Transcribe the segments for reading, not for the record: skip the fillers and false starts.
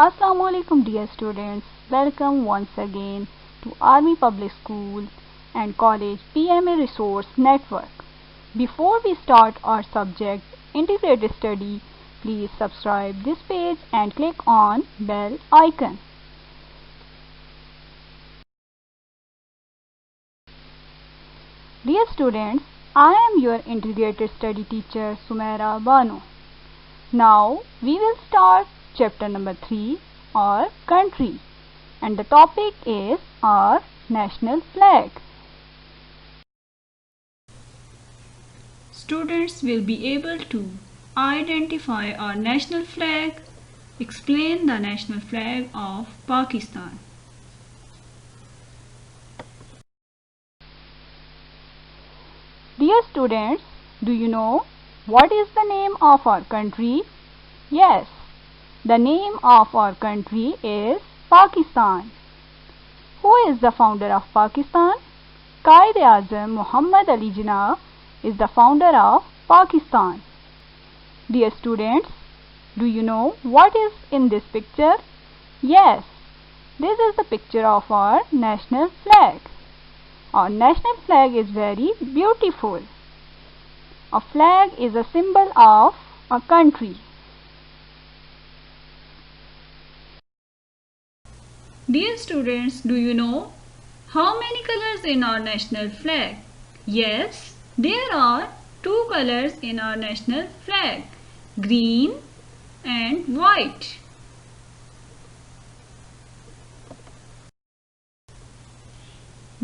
Assalamu alaikum dear students. Welcome once again to Army Public School and College PMA Resource Network. Before we start our subject integrated study, please subscribe this page and click on bell icon. Dear students, I am your integrated study teacher Sumaira Bano. Now we will start chapter number 3 or country, and the topic is our national flag. Students will be able to identify our national flag, explain the national flag of Pakistan. Dear students, do you know what is the name of our country? Yes, the name of our country is Pakistan. Who is the founder of Pakistan? Quaid-e-Azam Muhammad Ali Jinnah is the founder of Pakistan. Dear students, do you know what is in this picture? Yes, this is the picture of our national flag. Our national flag is very beautiful. A flag is a symbol of a country. Dear students, do you know how many colors in our national flag? Yes, there are two colors in our national flag, green and white.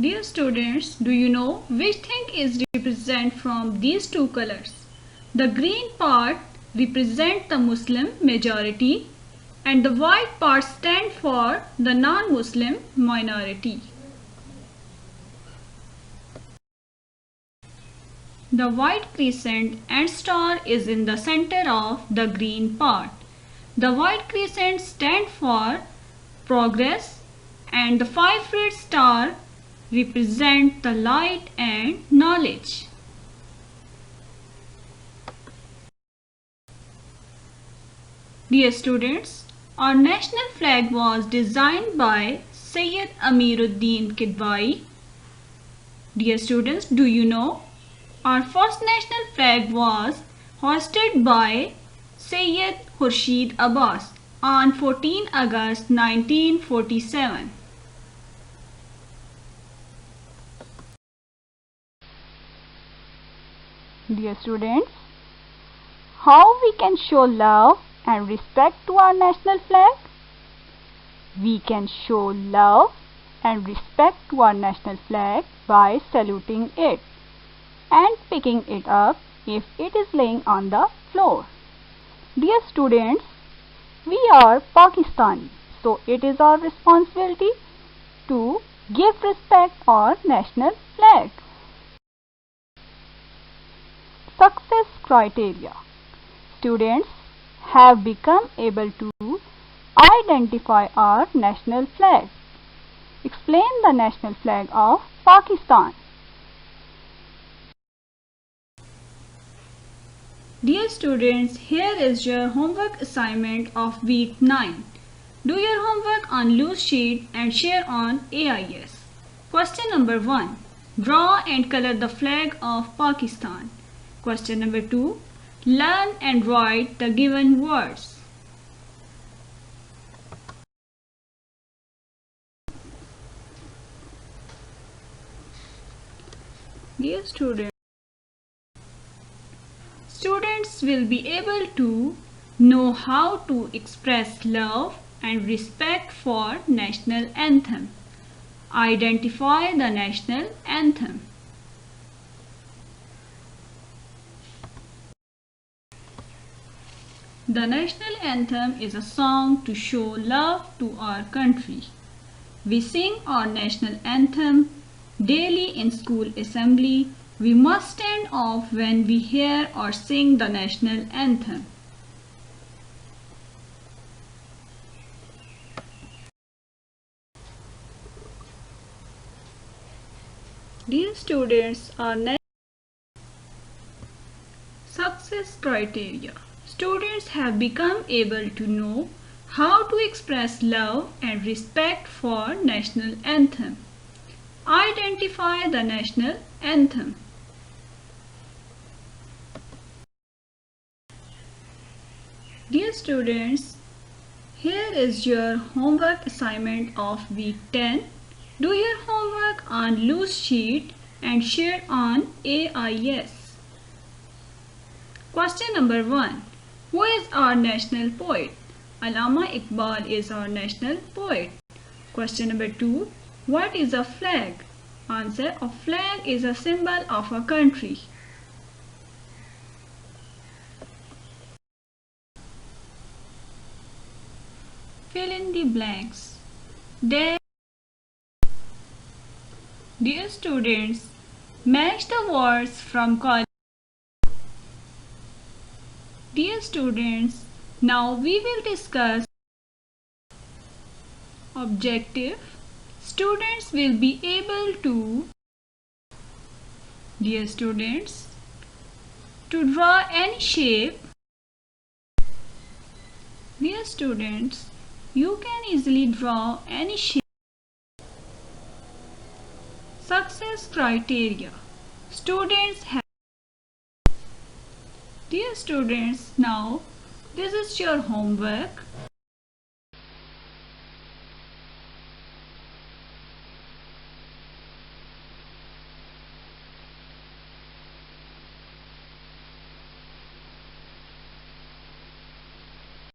Dear students, do you know which thing is represented from these two colors? The green part represents the Muslim majority and the white part stands for the non-Muslim minority. The white crescent and star is in the center of the green part. The white crescent stands for progress and the 5-red star represent the light and knowledge. Dear students, our national flag was designed by Sayyid Amiruddin Kidwai. Dear students, do you know our first national flag was hoisted by Sayyid Khurshid Abbas on 14 August 1947. Dear students, how we can show love and respect to our national flag? We can show love and respect to our national flag by saluting it and picking it up if it is laying on the floor. Dear students, we are Pakistani, so it is our responsibility to give respect our national flag. Success criteria. Students have become able to identify our national flag. Explain the national flag of Pakistan. Dear students, here is your homework assignment of week 9. Do your homework on loose sheet and share on AIS. Question number 1. Draw and color the flag of Pakistan. Question number 2. Learn and write the given words. Dear students, students will be able to know how to express love and respect for national anthem. Identify the national anthem. The national anthem is a song to show love to our country. We sing our national anthem daily in school assembly. We must stand off when we hear or sing the national anthem. Dear students, our success criteria. Students have become able to know How to express love and respect for national anthem. Identify the national anthem. Dear students, here is your homework assignment of week 10. Do your homework on loose sheet and share on AIS. Question number 1. Who is our national poet? Allama Iqbal is our national poet. Question number 2. What is a flag? Answer: a flag is a symbol of a country. Fill in the blanks. Dear students, match the words from column. Dear students, now we will discuss objective. Students will be able to, dear students, to draw any shape. Dear students, you can easily draw any shape. Success criteria. Students have. Dear students, now this is your homework.